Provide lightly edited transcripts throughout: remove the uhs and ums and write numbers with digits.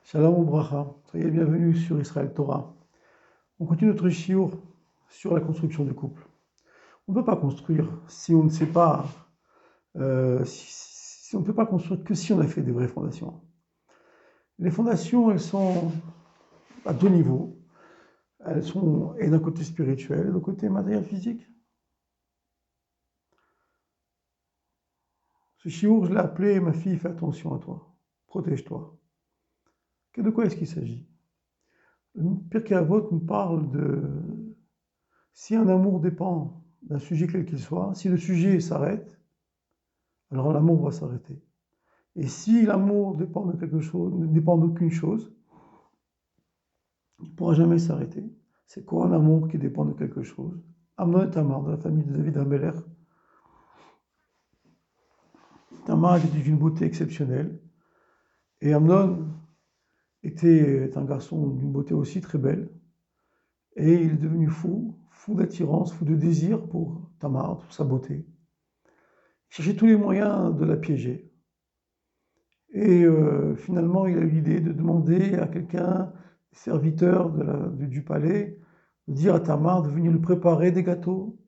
Shalom Obracha, soyez bienvenus sur Israël Torah. On continue notre shiur sur la construction du couple. On ne peut pas construire si on ne sait pas, si on ne peut pas construire que si on a fait des vraies fondations. Les fondations, elles sont à deux niveaux. Elles sont et d'un côté spirituel et d'un côté matériel physique. Ce shiur, je l'ai appelé ma fille, fais attention à toi, protège-toi. De quoi est-ce qu'il s'agit? Le Pirkei Avot nous parle de si un amour dépend d'un sujet quel qu'il soit, si le sujet s'arrête, alors l'amour va s'arrêter. Et si l'amour dépend de quelque chose, ne dépend d'aucune chose, il ne pourra jamais s'arrêter. C'est quoi un amour qui dépend de quelque chose? Amnon et Tamar, de la famille de David Ameler. Tamar était d'une beauté exceptionnelle. Et Amnon était un garçon d'une beauté aussi très belle. Et il est devenu fou, fou d'attirance, fou de désir pour Tamar, pour sa beauté. Il cherchait tous les moyens de la piéger. Et finalement, il a eu l'idée de demander à quelqu'un, serviteur du palais, de dire à Tamar de venir lui préparer des gâteaux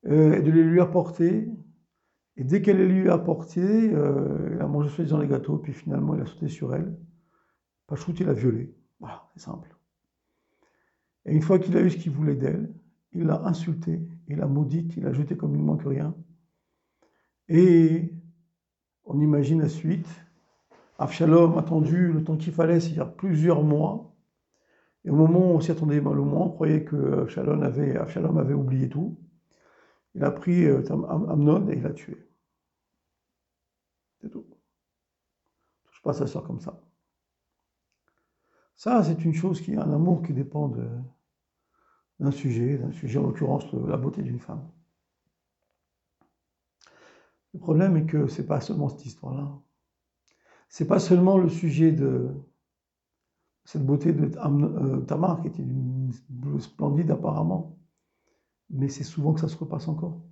et de les lui apporter. Et dès qu'elle les lui a apportés, elle a mangé soi-disant les gâteaux, puis finalement, il a sauté sur elle. Pachout, il l'a violée. Voilà, c'est simple. Et une fois qu'il a eu ce qu'il voulait d'elle, il l'a insultée, il l'a maudite, il l'a jetée comme une moins que rien. Et on imagine la suite. Avshalom a attendu le temps qu'il fallait, c'est-à-dire plusieurs mois. Et au moment où on s'y attendait mal au moins, on croyait que Avshalom avait oublié tout. Il a pris Amnon et il l'a tué. C'est tout. Touche pas à sa soeur comme ça. Ça, c'est une chose qui est un amour qui dépend d'un sujet en l'occurrence la beauté d'une femme. Le problème est que c'est pas seulement cette histoire-là. C'est pas seulement le sujet de cette beauté de Tamar, qui était splendide apparemment, mais c'est souvent que ça se repasse encore.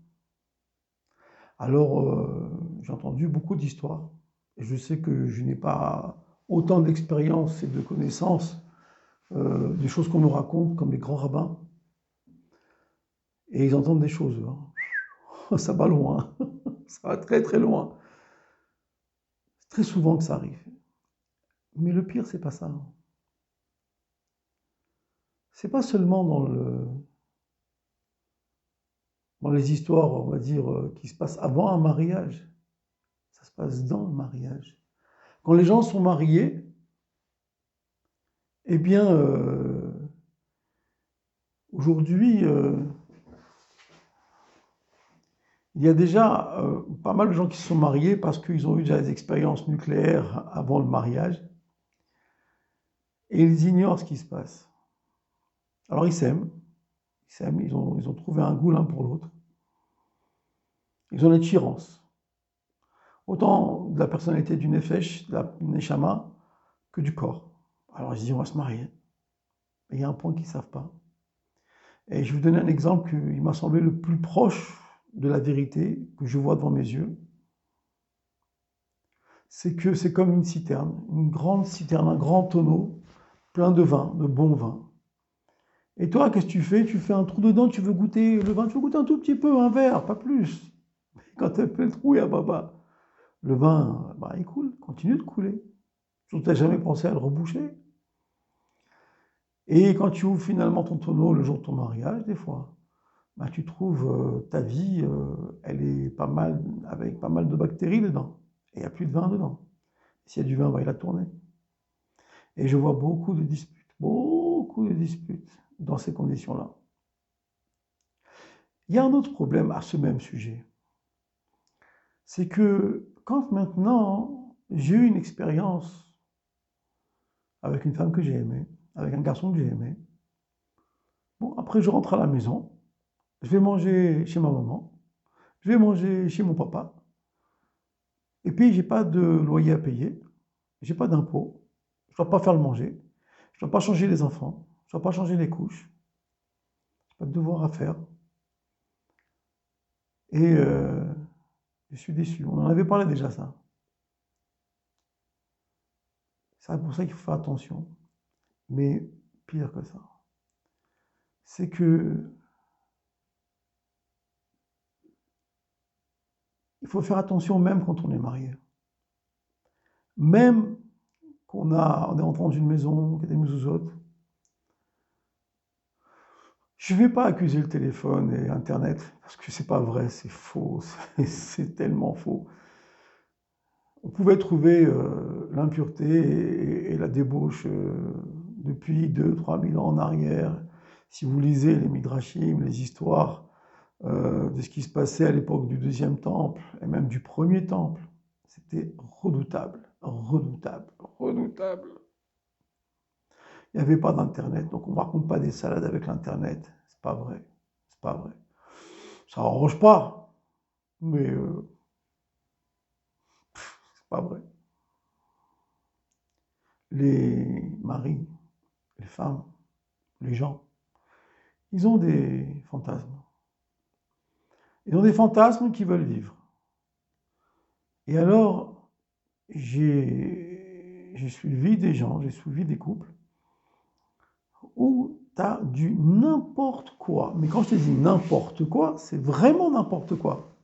Alors, j'ai entendu beaucoup d'histoires, et je sais que je n'ai pas autant d'expérience et de connaissances des choses qu'on me raconte, comme les grands rabbins, et ils entendent des choses. Hein. Ça va loin, ça va très très loin. C'est très souvent que ça arrive. Mais le pire, c'est pas ça. C'est pas seulement dans les histoires, on va dire, qui se passent avant un mariage. Ça se passe dans le mariage. Quand les gens sont mariés, eh bien, aujourd'hui, il y a déjà pas mal de gens qui se sont mariés parce qu'ils ont eu déjà des expériences nucléaires avant le mariage et ils ignorent ce qui se passe. Alors ils s'aiment, ils ont trouvé un goût l'un pour l'autre. Ils ont l'attirance, autant de la personnalité du nefesh, de la neshama, que du corps. Alors ils disent on va se marier. Mais il y a un point qu'ils ne savent pas. Et je vais vous donner un exemple qui m'a semblé le plus proche de la vérité que je vois devant mes yeux. C'est que c'est comme une citerne, une grande citerne, un grand tonneau plein de vin, de bon vin. Et toi, qu'est-ce que tu fais? Tu fais un trou dedans, tu veux goûter le vin, tu veux goûter un tout petit peu, un verre, pas plus. Mais quand tu as fait le trou, il y a baba. Le vin, bah, il coule, continue de couler. Tu n'as jamais pensé à le reboucher. Et quand tu ouvres finalement ton tonneau le jour de ton mariage, des fois, bah, tu trouves ta vie, elle est pas mal, avec pas mal de bactéries dedans. Et il n'y a plus de vin dedans. S'il y a du vin, bah, il a tourné. Et je vois beaucoup de disputes dans ces conditions-là. Il y a un autre problème à ce même sujet. C'est que quand maintenant j'ai eu une expérience avec une femme que j'ai aimée, avec un garçon que j'ai aimé, bon, après je rentre à la maison, je vais manger chez ma maman, je vais manger chez mon papa, et puis j'ai pas de loyer à payer, j'ai pas d'impôt, je dois pas faire le manger, je dois pas changer les enfants, je dois pas changer les couches, j'ai pas de devoir à faire. Et je suis déçu. On en avait parlé déjà ça. C'est pour ça qu'il faut faire attention. Mais pire que ça, c'est que il faut faire attention même quand on est marié. Même qu'on est entré dans une maison, qu'il y a des mezuzot. Je ne vais pas accuser le téléphone et Internet, parce que c'est pas vrai, c'est faux, c'est tellement faux. On pouvait trouver l'impureté et la débauche depuis 2-3 000 ans en arrière. Si vous lisez les midrashim, les histoires de ce qui se passait à l'époque du deuxième temple, et même du premier temple, c'était redoutable, redoutable, redoutable. Il n'y avait pas d'internet, donc on ne raconte pas des salades avec l'internet. C'est pas vrai, c'est pas vrai. Ça n'arrange pas, mais c'est pas vrai. Les maris, les femmes, les gens, ils ont des fantasmes. Ils ont des fantasmes qu'ils veulent vivre. Et alors, j'ai suivi des gens, j'ai suivi des couples où tu as du n'importe quoi. Mais quand je te dis n'importe quoi, c'est vraiment n'importe quoi.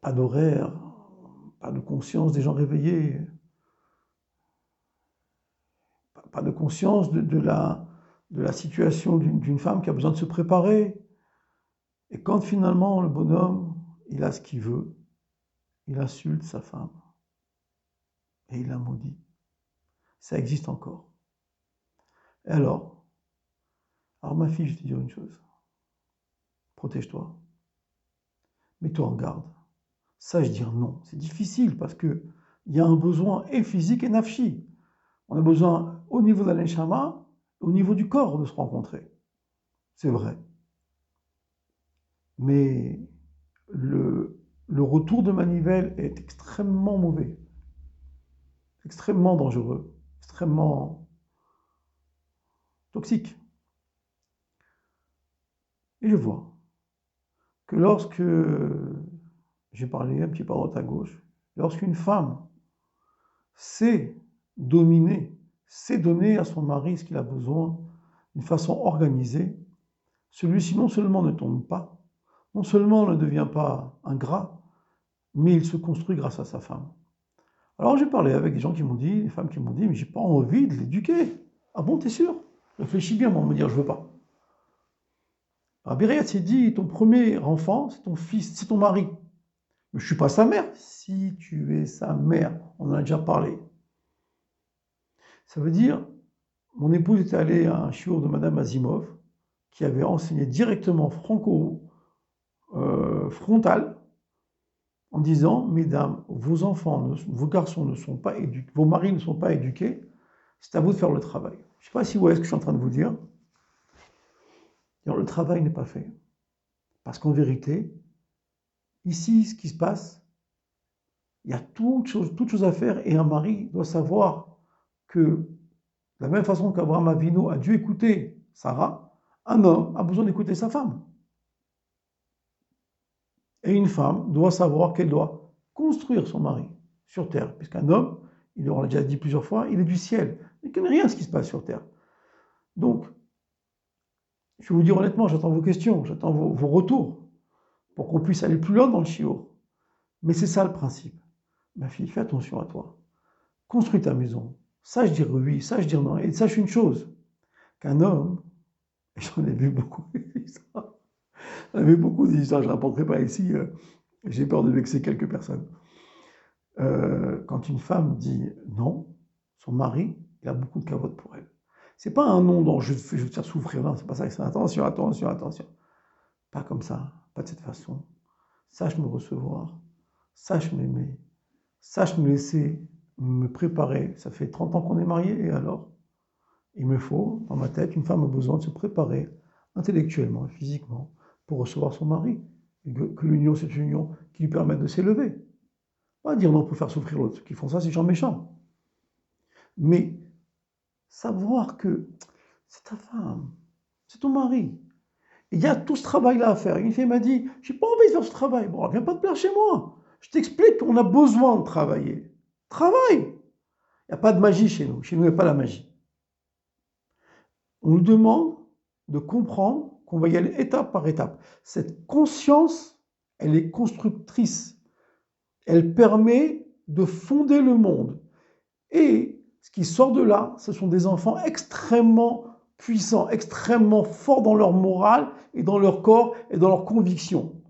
Pas d'horaire, pas de conscience des gens réveillés, pas de conscience de la situation d'une femme qui a besoin de se préparer. Et quand finalement le bonhomme, il a ce qu'il veut, il insulte sa femme et il la maudit. Ça existe encore. Et alors ma fille, je te dis une chose. Protège-toi. Mets-toi en garde. Sache dire non. C'est difficile parce qu'il y a un besoin et physique et nafshi. On a besoin au niveau de la neshama, au niveau du corps de se rencontrer. C'est vrai. Mais le retour de manivelle est extrêmement mauvais, extrêmement dangereux, extrêmement toxique. Et je vois que lorsque j'ai parlé un petit peu à droite à gauche, lorsqu'une femme sait dominer, sait donner à son mari ce qu'il a besoin d'une façon organisée, celui-ci non seulement ne tombe pas, non seulement ne devient pas ingrat, mais il se construit grâce à sa femme. Alors j'ai parlé avec des gens qui m'ont dit, des femmes qui m'ont dit, mais j'ai pas envie de l'éduquer. Ah bon, t'es sûr? Réfléchis bien avant de me dire je veux pas. Rabbi Rayat s'est dit, ton premier enfant, c'est ton fils, c'est ton mari. Mais je suis pas sa mère. Si tu es sa mère, on en a déjà parlé. Ça veut dire, mon épouse était allée à un shiur de Madame Asimov, qui avait enseigné directement franco-frontal, en disant, mesdames, vos enfants, vos garçons ne sont pas éduqués, vos maris ne sont pas éduqués, c'est à vous de faire le travail. Je ne sais pas si vous voyez ce que je suis en train de vous dire. Alors, le travail n'est pas fait. Parce qu'en vérité, ici, ce qui se passe, il y a toute chose à faire et un mari doit savoir que, de la même façon qu'Abraham Avinu a dû écouter Sarah, un homme a besoin d'écouter sa femme. Et une femme doit savoir qu'elle doit construire son mari sur terre, puisqu'un homme, on l'a déjà dit plusieurs fois, il est du ciel. Il ne connaît rien de ce qui se passe sur terre. Donc, je vais vous dire honnêtement, j'attends vos questions, j'attends vos retours, pour qu'on puisse aller plus loin dans le shiur. Mais c'est ça le principe. Ma fille, fais attention à toi. Construis ta maison. Sache dire oui, sache dire non. Et sache une chose, qu'un homme, et j'en ai vu beaucoup d'histoires, j'en ai vu beaucoup d'histoires, je ne rapporterai pas ici, j'ai peur de vexer quelques personnes. Quand une femme dit non, son mari, il a beaucoup de cavote pour elle. C'est pas un non dont je vais te faire souffrir, non, c'est pas ça, c'est attention, attention, attention. Pas comme ça, pas de cette façon. Sache me recevoir, sache m'aimer, sache me laisser me préparer. Ça fait 30 ans qu'on est mariés, et alors? Il me faut, dans ma tête, une femme a besoin de se préparer intellectuellement et physiquement pour recevoir son mari. Et que l'union, c'est une union qui lui permette de s'élever. Pas dire non pour faire souffrir l'autre. Ceux qui font ça, c'est des gens méchants. Mais savoir que c'est ta femme, c'est ton mari. Il y a tout ce travail-là à faire. Une fille m'a dit, j'ai pas envie de faire ce travail. Bon, elle vient pas te plaire chez moi. Je t'explique qu'on a besoin de travailler. Travaille. Il n'y a pas de magie chez nous. Chez nous, il n'y a pas la magie. On nous demande de comprendre qu'on va y aller étape par étape. Cette conscience, elle est constructrice. Elle permet de fonder le monde. Et ce qui sort de là, ce sont des enfants extrêmement puissants, extrêmement forts dans leur morale et dans leur corps et dans leurs convictions.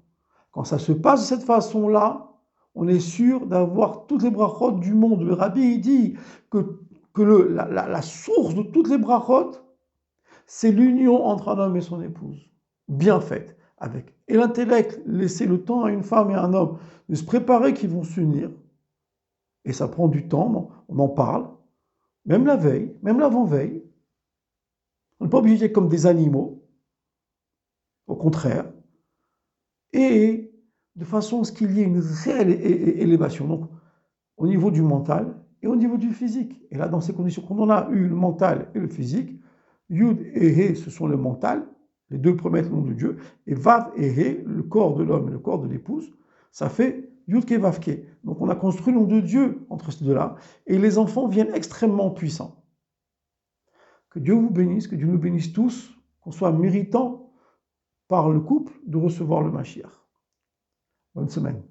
Quand ça se passe de cette façon-là, on est sûr d'avoir toutes les brachot du monde. Le rabbi il dit que la source de toutes les brachot, c'est l'union entre un homme et son épouse, bien faite, avec et l'intellect, laisser le temps à une femme et à un homme de se préparer qu'ils vont s'unir. Et ça prend du temps, on en parle, même la veille, même l'avant-veille. On n'est pas obligé d'être comme des animaux, au contraire. Et de façon à ce qu'il y ait une réelle élévation, donc au niveau du mental et au niveau du physique. Et là, dans ces conditions, quand on a eu le mental et le physique, Yud et He, ce sont le mental, les deux premiers noms de Dieu, et Vav et He, le corps de l'homme et le corps de l'épouse, ça fait Yud Ke Vav Ke. Donc on a construit le nom de Dieu entre ces deux-là, et les enfants viennent extrêmement puissants. Que Dieu vous bénisse, que Dieu nous bénisse tous, qu'on soit méritants par le couple de recevoir le Mashiach. Bonne semaine.